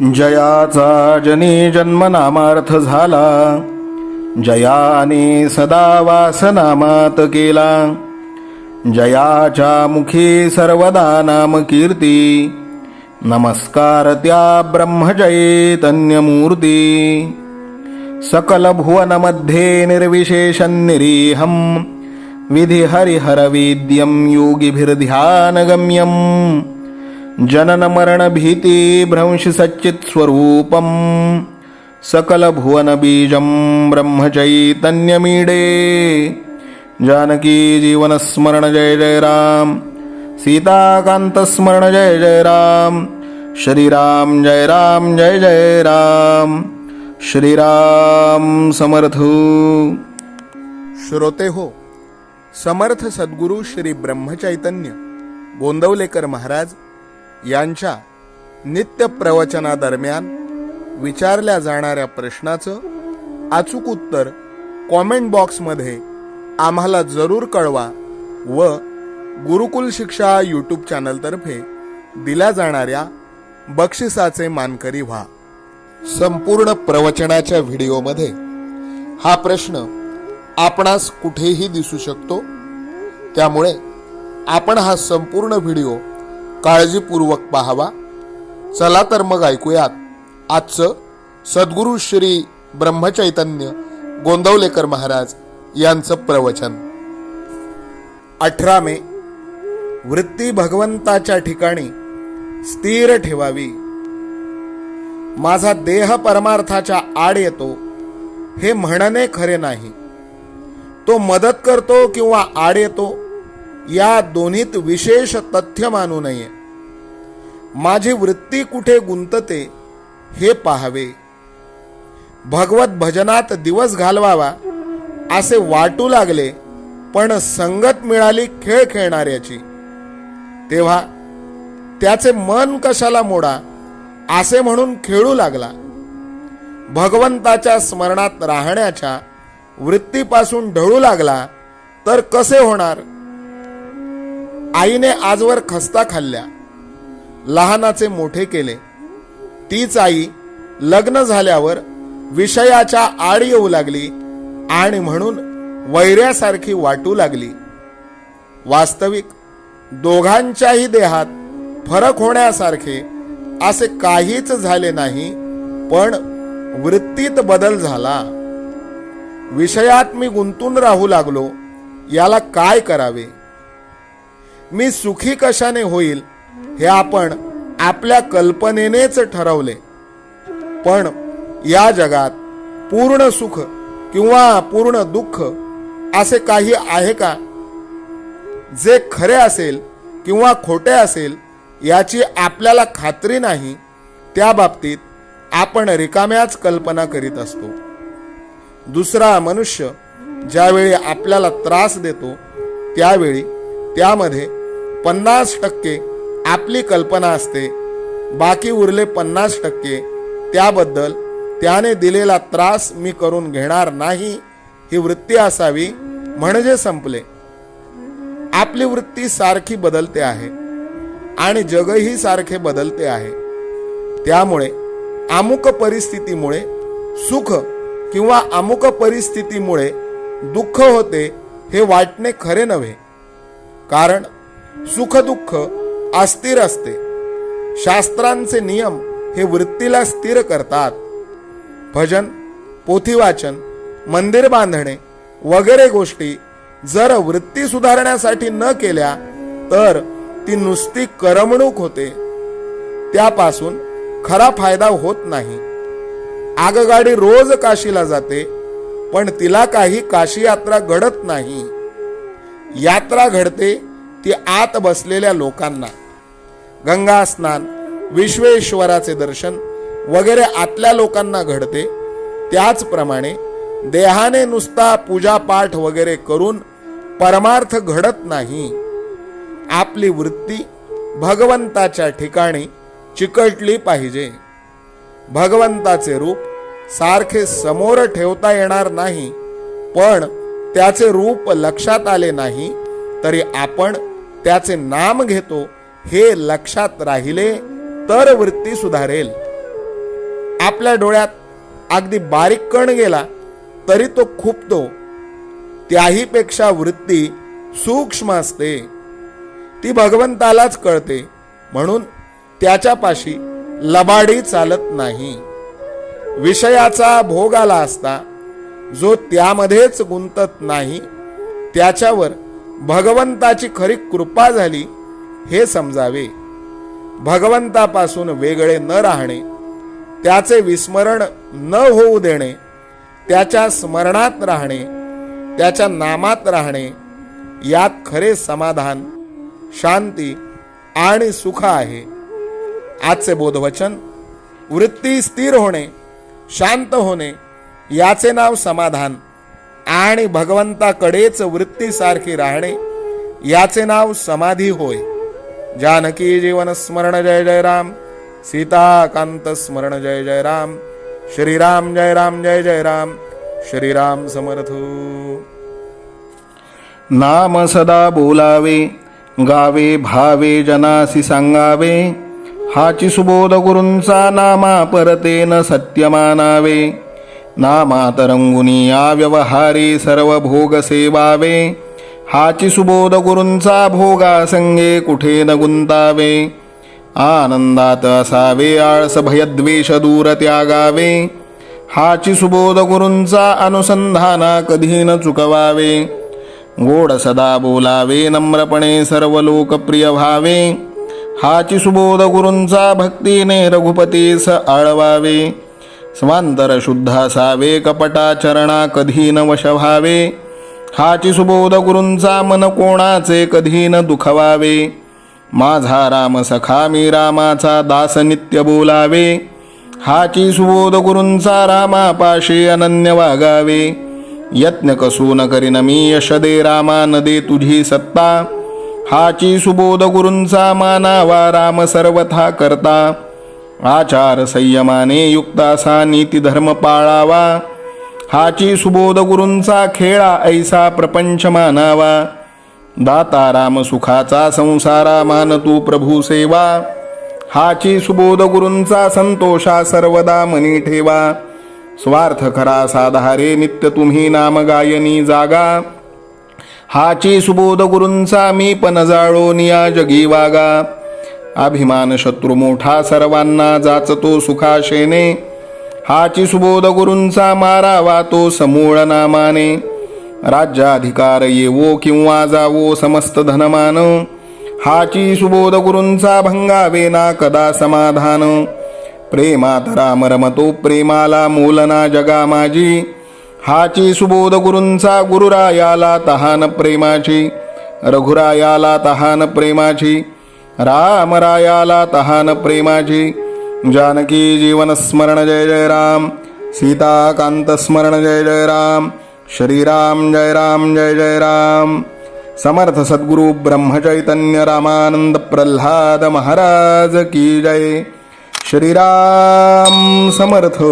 जयाचा जनी जन्मनामार्थ झाला, जयाने सदा वासनामात केला. जयाच्या मुखी सर्वदा नाम कीर्ती, नमस्कार त्या ब्रह्मचैतन्यमूर्ती. सकल भुवनमध्ये निर्विशेषं निरीहं, विधि हरिहरवेद्यं योगिभिर्ध्यानगम्यं. जनन मरण भीति भ्रंश सच्चित् स्वरूपं, सकल भुवन बीजं ब्रह्मचैतन्यमीडे. जानकी जीवन स्मरण जय जय राम, सीताकांत स्मरण जय जय राम. श्रीराम जय राम जय जय राम. श्रीराम समर्थ. श्रोते हो, समर्थ सद्गुरू श्री ब्रह्मचैतन्य गोंदवलेकर महाराज यांच्या नित्य प्रवचनादरम्यान विचारल्या जाणाऱ्या प्रश्नाचं अचूक उत्तर कॉमेंट बॉक्समध्ये आम्हाला जरूर कळवा व गुरुकुल शिक्षा यूट्यूब चॅनलतर्फे दिल्या जाणाऱ्या बक्षिसाचे मानकरी व्हा. संपूर्ण प्रवचनाच्या व्हिडिओमध्ये हा प्रश्न आपणास कुठेही दिसू शकतो, त्यामुळे आपण हा संपूर्ण व्हिडिओ काळजीपूर्वक पाहावा. चला तर मग ऐकूयात आजचं सद्गुरू श्री ब्रह्मचैतन्य गोंदवलेकर महाराज यांचं प्रवचन. 18 मे. वृत्ती भगवंताच्या ठिकाणी स्थिर ठेवावी. माझा देह परमार्थाच्या आड येतो हे म्हणणे खरे नाही. तो मदत करतो किंवा आड येतो या दोन्हीत विशेष तथ्य मानू नये. माझी वृत्ती कुठे गुंतते हे पाहावे. भगवत भजनात दिवस घालवावा असे वाटू लागले, पण संगत मिळाली खेळ खेळणाऱ्याची, तेव्हा त्याचे मन कशाला मोडा असे म्हणून खेळू लागला. भगवंताच्या स्मरणात राहण्याच्या वृत्तीपासून ढळू लागला तर कसे होणार. आईने आजवर खस्ता खाल्ल्या, लहानाचे मोठे केले. तीच आई लग्न झाल्यावर विषयाच्या आड येऊ लागली आणि म्हणून वैऱ्यासारखी वाटू लागली. वास्तविक दोघांच्याही देहात फरक होण्यासारखे असे काहीच झाले नाही, पण वृत्तीत बदल झाला. विषयात मी गुंतून राहू लागलो, याला काय करावे. मी सुखी कशाने होईल हे आपण आपल्या कल्पनेनेच ठरवले, पण या जगात पूर्ण सुख किंवा पूर्ण दुःख असे काही आहे का. जे खरे असेल किंवा खोटे असेल याची आपल्याला खात्री नाही, त्या बाबतीत आपण रिकाम्याच कल्पना करीत असतो. दुसरा मनुष्य ज्यावेळी आपल्याला त्रास देतो त्यावेळी त्यामध्ये 50% आपली कल्पना असते, बाकी उरले 50% त्याबद्दल त्याने दिलेला त्रास मी करून घेणार नाही ही वृत्ती असावी, म्हणजे संपले. आपली वृत्ती सारखी बदलते आहे आणि जगही सारखे बदलते आहे. त्यामुळे अमुक परिस्थितीमुळे सुख किंवा अमुक परिस्थितीमुळे दुःख होते हे वाटणे खरे नव्हे, कारण सुख दुःख अस्थिर असते. शास्त्रांचे नियम हे वृत्तीला स्थिर करतात. भजन, पोथी वाचन, मंदिर बांधणे वगैरे गोष्टी जर वृत्ती सुधारण्यासाठी न केल्या तर ती नुसती करमणूक होते, त्यापासून खरा फायदा होत नाही. आगगाडी रोज काशीला जाते, पण तिला काही काशी यात्रा घडत नाही. यात्रा घडते ती आत बसलेल्या लोकांना. गंगा स्नान, विश्वेश्वराचे दर्शन वगैरे आतल्या लोकांना घडते. त्याचप्रमाणे देहाने नुसता पूजापाठ वगैरे करून परमार्थ घडत नाही. आपली वृत्ती भगवंताच्या ठिकाणी चिकटली पाहिजे. भगवंताचे रूप सारखे समोर ठेवता येणार नाही, पण त्याचे रूप लक्षात आले नाही तरी आपण त्याचे नाम घेतो हे लक्षात राहिले तर वृत्ती सुधारेल. आपल्या डोळ्यात अगदी बारीक कण गेला तरी तो खुपतो. त्याही पेक्षा वृत्ती सूक्ष्म असते, ती भगवंतालाच कळते. म्हणून त्याच्यापाशी लबाडी चालत नाही. विषयाचा भोग आला असता जो त्यामध्येच गुंतत नाही, त्याच्यावर भगवंताची खरी कृपा झाली हे समजावे. भगवंतापासून वेगळे न राहणे, त्याचे विस्मरण न होऊ देणे, त्याच्या स्मरणात राहणे, त्याच्या नामात राहणे, यात खरे समाधान, शांती आणि सुख आहे. आजचे बोधवचन, वृत्ती स्थिर होणे, शांत होणे, याचे नाव समाधान, आणि भगवंताकडेच वृत्तीसारखी राहणे, याचे नाव समाधी होय. जानकी जीवन स्मरण जय जय राम, सीताकांत स्मरण जय जय राम. श्रीराम जय राम जय जय राम. श्रीराम समर्थ. नाम सदा बोलावे, गावे भावे जनासी सांगावे. हाची सुबोध गुरूंचा नामा परतेन सत्य मानावे. नामात रंगुनी या व्यवहारी सर्व भोग सेवावे. हाची सुबोध गुरूंचा भोगा संगे कुठे न गुंतावे. आनंदात असावे आळस भयद्वेष दूर त्यागावे. हाची सुबोध गुरूंचा अनुसंधाना कधी न चुकवावे. गोड सदा बोलावे, नम्रपणे सर्व लोकप्रिय व्हावे. हाची सुबोध गुरूंचा भक्तीने रघुपतीस आळवावे. स्वांतर शुद्ध असावे, कपटाचरणा कधी न वश व्हावे. हाची सुबोध गुरूंचा मन कोणाचे कधी न दुखवावे. माझा राम सखा मी रामाचा दास नित्य बोलावे. हाची सुबोध गुरूंचा रामापाशी अनन्य वागावे. यत्न कसून करीन मी यश दे रामा न दे तुझी सत्ता. हाची सुबोध गुरूंचा मानावा राम सर्वथा करता. आचार संयमाने युक्त असा नीती धर्म पाळावा. हाची सुबोध गुरूंचा खेळा ऐसा प्रपंच मानावा. दाता राम सुखाचा संसारा मान तू प्रभू सेवा. हाची सुबोध गुरूंचा संतोषा सर्वदा मनी ठेवा. स्वार्थ खरा साधारे नित्य तुम्ही नाम गायनी जागा. हाची सुबोध गुरूंचा मी पण जाळो निया जगी वागा. अभिमान शत्रू मोठा सर्वांना जाचतो सुखाशेने. हाची सुबोध गुरूंचा मारावा तो समूळ नामाने. राज्याधिकार येवो किंवा जावो समस्त धनमान. हाची सुबोध गुरूंचा भंगावे ना कदा समाधान. प्रेमात राम रमतो प्रेमाला मोलना जगा माझी. हाची सुबोध गुरूंचा गुरुरायाला तहान प्रेमाची. रघुरायाला तहान प्रेमाची. रामरायाला तहान प्रेमाची. जानकी जीवन स्मरण जय जय राम. सीताकांत स्मरण जय जय राम. श्रीराम जय राम जय जय राम. समर्थ सद्गुरु ब्रह्मचैतन्य रामानंद प्रल्हाद महाराज की जय. श्रीराम समर्थ.